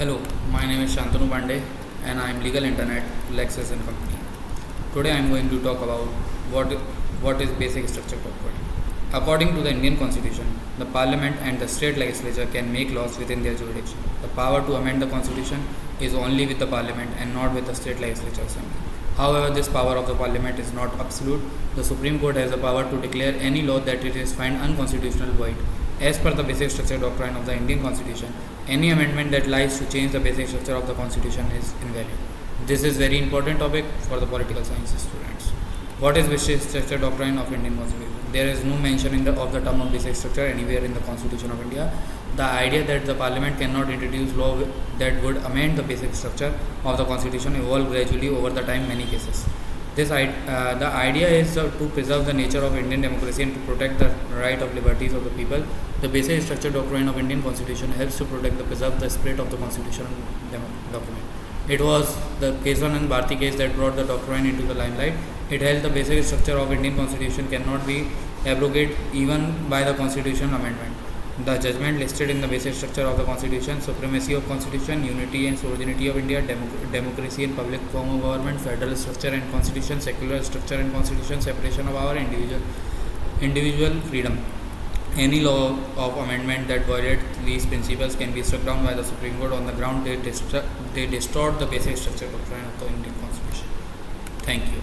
Hello, my name is Shantanu Pandey and I am Legal Internet Lexus and Company. Today I am going to talk about what is basic structure doctrine. According to the Indian Constitution, the Parliament and the state legislature can make laws within their jurisdiction. The power to amend the Constitution is only with the Parliament and not with the state legislature assembly. However, this power of the Parliament is not absolute. The Supreme Court has the power to declare any law that it is found unconstitutional void. As per the basic structure doctrine of the Indian Constitution, any amendment that lies to change the basic structure of the Constitution is invalid. This is very important topic for the political sciences students. What is basic structure doctrine of Indian Constitution? There is no mention of the term of basic structure anywhere in the Constitution of India. The idea that the Parliament cannot introduce law that would amend the basic structure of the Constitution evolved gradually over the time many cases. The idea is to preserve the nature of Indian democracy and to protect the right of liberties of the people. The basic structure doctrine of Indian Constitution helps to preserve the spirit of the constitutional document. It was the Kesavananda Bharati case that brought the doctrine into the limelight. It held the basic structure of Indian Constitution cannot be abrogated even by the constitutional amendment. The judgment listed in the basic structure of the Constitution: supremacy of Constitution, unity and sovereignty of India, democracy and public form of government, federal structure and Constitution, secular structure and Constitution, separation of power, individual freedom. Any law of amendment that violates these principles can be struck down by the Supreme Court on the ground they distort the basic structure doctrine of the Indian Constitution. Thank you.